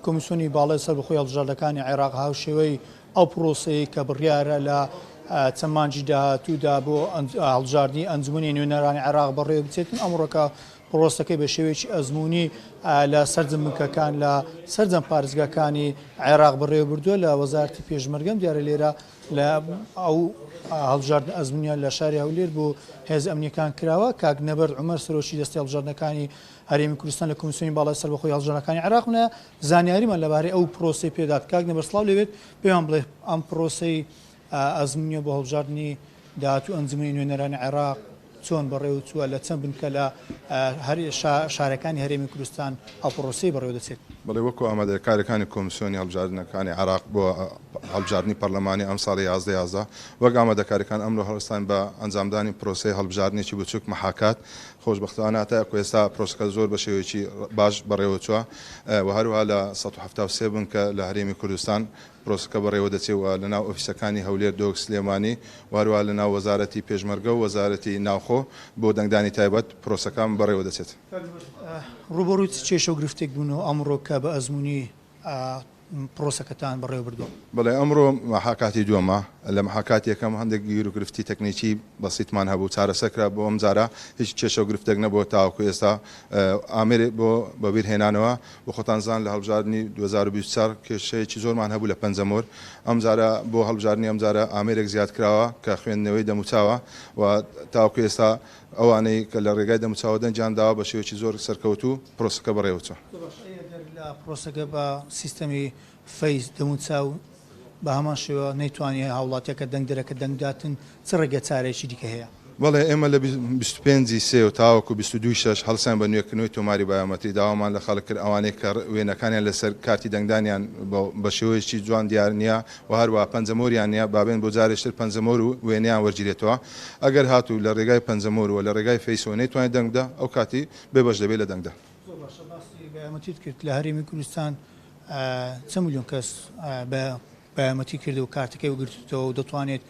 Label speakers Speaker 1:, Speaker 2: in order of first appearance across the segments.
Speaker 1: کۆمیسیۆنی باڵای سەربەخۆی هەڵبژاردنەکانی عێراق هاوشێوەی ئەو پرۆسەیە کە بڕیارە لە چەند مانگی داهاتوودا بۆ هەڵبژاردننی ئەنجومەنی نوێنەرانی عێراق بەڕێوە بچێتن ئەمڕۆکە پرۆسەکەی بە شێوەیەکی ئەزمموی لە سەرجەم بنکەکان لە سەرجەم پارێزگاکانی عێراق بەڕێوە بردووە لە وەزارەتی پێشمەرگەم دیارە لێرە لە ئەو هەڵبژاردن ئەزممویە لە شاری هەولێر بۆ هێز ئەمنیەکان کراوە کاک نەبەرد عومەر سەرۆکی دەستی هەڵبژاردنەکانی هەرێمی کوردستان لە کۆمیسیۆنی باڵای سەربەخۆی هەڵبژاردنەکانی عێراق منە زانیاریمان لەبارەی ئەو پرۆسەی پێدات. کاک نەبەرد سڵاو لەوێت پێیان بڵێ ئەم پرۆسەی ئەزممویە بۆ هەڵبژاردننی داهاتوو ئەنجومەنی نوێنەرانی عێراق چۆن بەڕێوە چووە لە چەند بنکە لە شارەکانی هەرێمی کوردستان ئەو پرۆسەی بەڕێوە دەچێت؟
Speaker 2: بەڵێ وەکو ئامادەکاریەکانی کۆمیسیۆنی هەڵبژاردنەکانی عێراق بۆ هەڵبژاردننی پەرلەمانی ئەم ساڵی 11 وەک ئامادەکاریەکان ئەمڕۆ هەڵستان بە ئەنجامدانی پرۆسەی هەڵبژاردنێکی بچووک مەحاکات خۆشبەختانە تا ئێستا پرۆسەکە زۆر بە شێوەیەکی باش بەڕێوە چووە و هەروها لە 173 بنکە لە هەرێمی کوردستان پرۆسەکە بەڕێوە دەچێتەوە لەناو ئۆفیسەکانی هەولێر دۆک سلێمانی و هەروها لەناو وەزارەتی پێشمەرگە و وەزارەتی ناوخۆ بۆ دەنگدانی تایبەت پرۆسەکان بەڕێوە دەچێت.
Speaker 1: ڕوبەڕووی چێشە و گرفتێک بوونەوە ئەمڕۆ کە بە ئەزمموی پرۆسەکەتان بەڕێوە بردووە؟
Speaker 2: بەڵێ ئەمڕۆ مەحاکاتی دووەمە لە مەحاکات یەکەم هەندێک گیر و گرفتی تەکنیکی بەسیتمان هەبوو چارەسەرکرا بۆ ئەم جارە هیچ کێشە و گرفتێک نەبووە تاوەکو ئێستا ئامێر بۆ بەبیرهێنانەوە بۆ خۆتانزان لە هەڵبژاردننی 2024 کێشەیەکی زۆرمان هەبوو لە پەنجەمۆر ئەم جارە بۆ هەڵبژاردننی ئەم جارە ئامێرێک زیاد کراوە کە خوێندنەوەی دەموچاوە و تاوەکو ئێستا ئەوانەی کە لە ڕێگای دەموچاوە دەنجانداوە بە شێوەیەکی زۆر سەرکەوتوو پرۆسەکە بەڕێوەچوە.
Speaker 1: پرۆسەکە بە سیستەمی فەیس دەموچاو بە هەمان شێوە نەیتوانێت هاوڵاتیەکە دەنگدەرەکە دەنگداتن چ ڕێگە چارێکی دیکە هەیە؟
Speaker 2: بەڵێ ئێمە لە 25 سێ و تاوەکو 22 هەڵسان بە نوێکردنەوەی تۆماری بایۆمەتری داوامان لە خەڵک کرد ئەوانەی کە وێنەکانیان لەسەر کارتی دەنگدانیان بە شێوەیەکی جوان دیار نییە و هەروە پەنجەمۆریان نییە بابێن بۆ جارێشتر پەنجەمۆر و وێنەیان وەرگیرێتەوە ئەگەر هاتوو لە ڕێگای پەنجەمۆر و لە ڕێگای فەیسەوە نەیتوانێت دەنگدا ئەو کاتی بێبەش دەبێت لە دەنگدا.
Speaker 1: بایۆمەتریت کرد لە هەرێمی کوردستان چەند ملیۆن کەس بایۆمەتری کردو و کارتەکەی وەگرتووە و دەتوانێت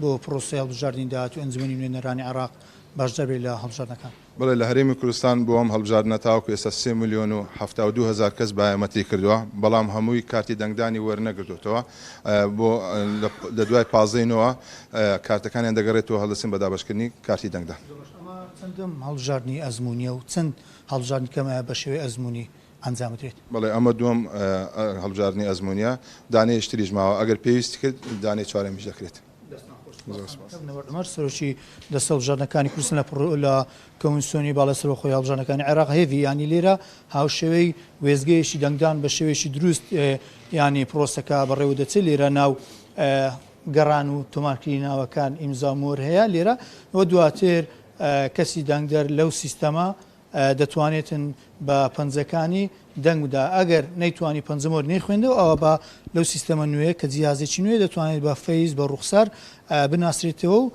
Speaker 1: بۆ پرۆسەی هەڵبژاردننی داهاتوو ئەنجومەنی نوێنەرانی عێراق باشدار بێت لە هەڵبژاردنەکان؟
Speaker 2: بەڵێ لە هەرێمی کوردستان بۆ ئەم هەڵبژاردنە تاوەکو ئێستا 3 ملیۆن و 72 هزار کەس بایۆمەتری کردووە بەڵام هەمووی کارتی دەنگدانی وەرنەگرتوتەوە بۆ لە دوای پازەینەوە کارتەکانیان دەگەڕێتەوە هەڵدەچن بە دابەشکردنی کارتی دەنگدا.
Speaker 1: چەندم هەڵبژاردننی ئەزممویە و چەند هەڵبژاردننی کەمە بە شێوەی ئەزمموی ئەنجامدرێت؟
Speaker 2: بەڵێ ئەمە دووەم هەڵبژاردننی ئەزممویە دانەیەشتریش ماوە ئەگەر پێویستی کرد دانەی چوارەمیش دەکرێت.
Speaker 1: نەوەردمەر سەرۆکی دەستە هەڵبژاردنەکانی کوردستان لە کۆمیسیۆنی باڵای سەربەخۆی هەڵبژاردنەکانی عێراق هێوی ینی لێرە هاوشێوەی وێزگەیەکی دەنگدان بە شێوەیەکی دروست ینی پرۆسەکە بەڕێوە دەچێت لێرە ناو گەڕان و تۆمارکردنی ناوەکان ئیمزامۆر هەیە لێرە وە دواتر کەسی دەنگدەر لەو سیستەمە دەتوانێتن بە پەنجەکانی دەنگدا ئەگەر نەیتوانی پەنجەمۆر نەیخوێندەوە ئەوە بە لەو سیستەمە نوێ کە جیهازێکی نوێ دەتوانێت بە فەیس بە ڕوخسار بناسرێتەوە و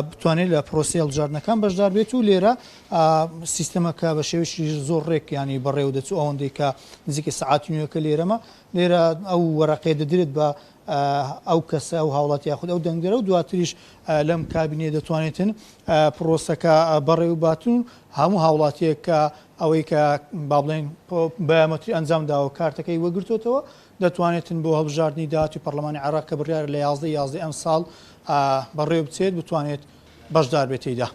Speaker 1: بتوانێت لە پرۆسی هەڵبژاردنەکان بەشدار بێت و لێرە سیستەمەکە بە شێوەیەکی زۆر ڕێک ینی بەڕێوە دەچوو ئەوەندەی کە نزیکە سەعاتی نوێەکە لێرەمە لێرە ئەو وەرەقەیە دەدرێت بە ئەو کەسە ئەو هاوڵاتی یاخود ئەو دەنگدەرە و دواتریش لەم کابینێ دەتوانێتن پرۆسەکە بەڕێوە باتون هەموو هاوڵاتیەک کە ئەوەی کە با بڵێن بایۆمەتری ئەنجامداوە کارتەکەی وەگرتوتەوە دەتوانێتن بۆ هەڵبژاردننی داهاتووی پەرلەمانی عێراق کە بڕیار لە 11 ئەم ساڵ بەڕێوە بچێت بتوانێت بەشدار بێت تێیدا.